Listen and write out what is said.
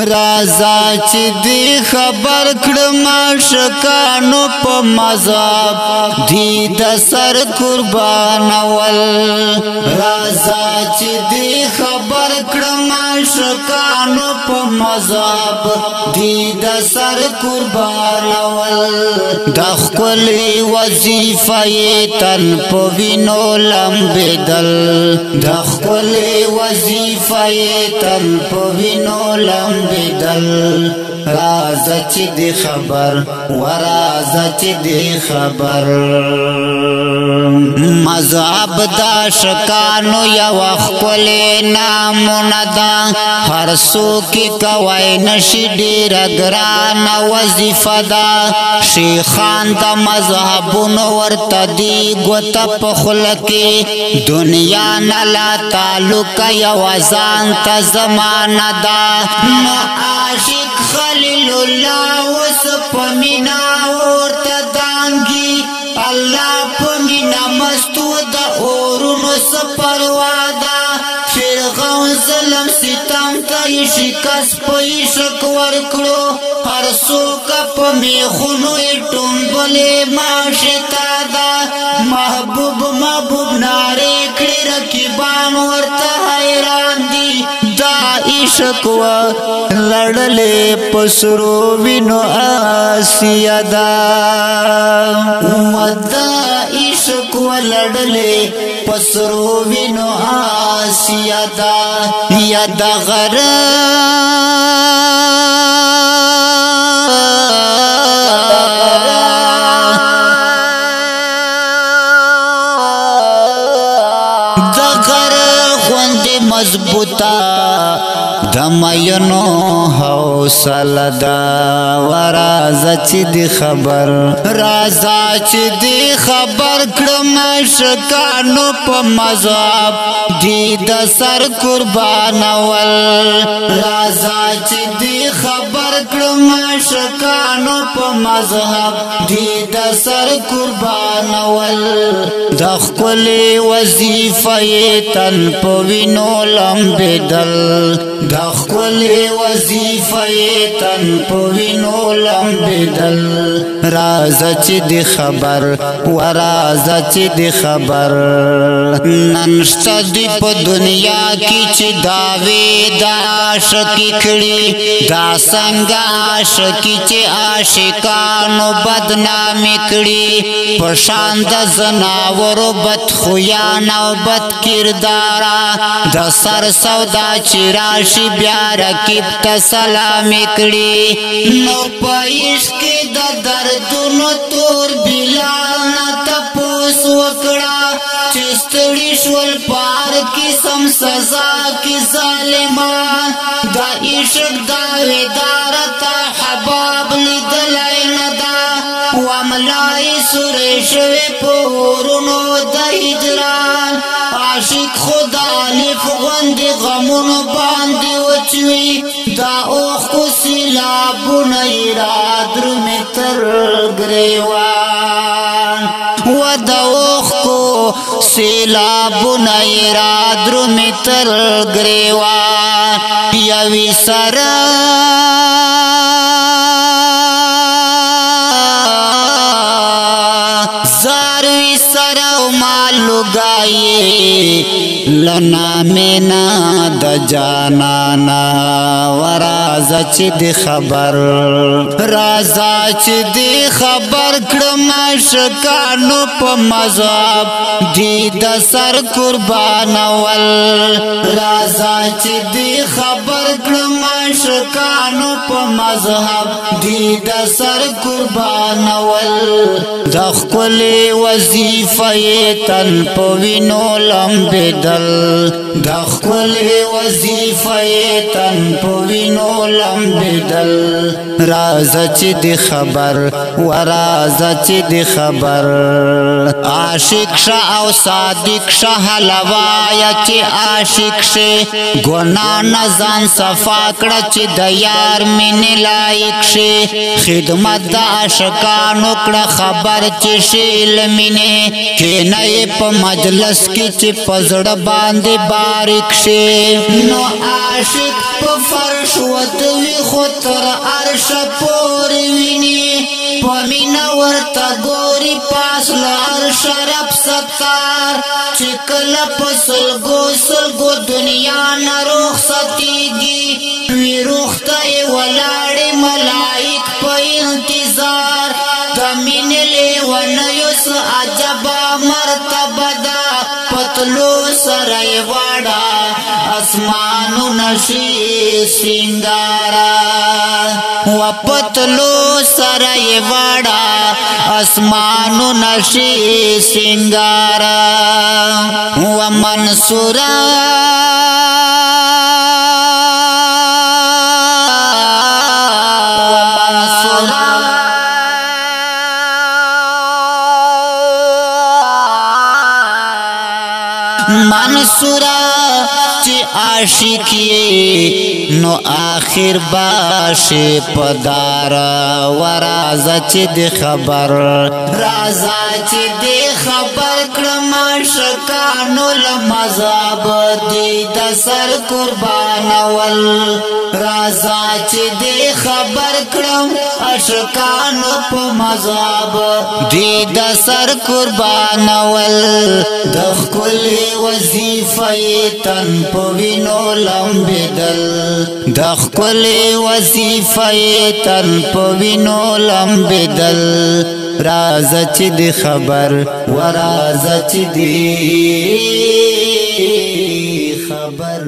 رازا چې دی خبر کړم عاشقانو په مذهب دی د سر قربان ول رازا چې دی خبر کړم عاشقانو په مذهب دی د سر قربان ول د خپل وظیفه تن په وینو لمبېدل د خپل وظیفه تن په وینو لمبېدل رازا چې دی خبر ورازا چې دی خبر مذهب دا شکانو یو خپل نامونه ده هر څوک کوي نشي ډېره ګرانه وظیفه ده شیخان د مذهبونو ورته دي ګوته په خوله کې دنیا نه لا تعلق یو ځان ته زمانه ده نو عاشق خلیل الله اوس په مینا ورته دانګي الله په مینا مستو د اورونو سپروا ده فرعون ظلم ستم ته شکست په عشق ورکړو هر څوک په میخونو ټومبلې معاشقه ده محبوب نارې کړې رقیبان ورته حیران دي دا عشق لړلې پسرو وینو آسیا دا دا عشق لړلې پسرو وینو آسیا دا یا د غر مضبوطا دمینو حوصله دا ورازا چې دی خبر رازا چې دی خبر کړم عاشقانو په مذهب دی د سر قربان ول رازا چې دی خبر کړم عاشقانو په مذهب دی د سر قربان ول د خپل وظیفه تن په وینو لمبېدل د خپل وظیفه تن په وینو لمبېدل رازا چې دی خبر ورازا چې دی خبر نن شته دی په دنیا کې چې داوی د عاشقي کړي دا څنګه عاشقي چې عاشقانو بدنامي کړي په شان د زناورو بدخویان او بد کرداره د سر سودا چې راشي بیا رقیب ته سلامي کړي نو په عشق د دردونو تور بلال نه تپوس وکړه چې ستړي شول پار قسم سزا کې ظالمان د عشق داویدار ته حباب لیدلی نه ده وملای سورې شوې په اورونو د هجران عاشق خدا الف غوندې غمونو باندې وچوي دا اوښکو سیلابونه یې رادرومې تر ګریوان و د اوښکو سیلابونه یې رادرومې تر ګریوان یوې سره زاروی سره مالو گایې لنا مینا د جانانا ورازا چې دی خبر رازا چې دی خبر کړم عاشقانو په مذهب دی د سر قربان ول رازا چې دی خبر کړم عاشقانو په مذهب دی د سر قربان ول د خپل وظیفه تن په وینو لمبېدل د خپل وظیفه تن په وینو لمبېدل رازا چې دی خبر ورازا چې دی خبر عاشق شه او صادق شه حلوایا چې عاشق شه ګناه نه ځان صفا کړه چې د یار مینې لایق شه خدمت د عاشقانو کړه خبر چې شي له مینې کښېنه یې په مجلس کې چې په زړه باندې باریک شي نو عاشق په فرش و وی خطر عرش پور ویني پمینا ورتا ګوري پاس لعرش رب ستار چکل پسل گو دنیا نروخ ستیگی وی روختا ولاړ ملائک په انتظار دمین لیونیوس عجبا مرتبه دا پتلو سره واړه اسمانو نشي سنگارا و پتلو سره واړه اسمانو نشي سنگارا و منصورا منصورا چی عاشقی نو آخر باش پدارا و رازا چی دی خبر رازا چی دی خبر کرم شکانو لمذاب دی دسر قربان ول رازا چی دی خبر کرم اشکانو پا مذاب دی دسر قربان ول دخ کلی وظیفه تن پوینو لمبدل دخ کلی وظیفه تن پوینو لمبدل راز چی دی خبر و راز چی دی خبر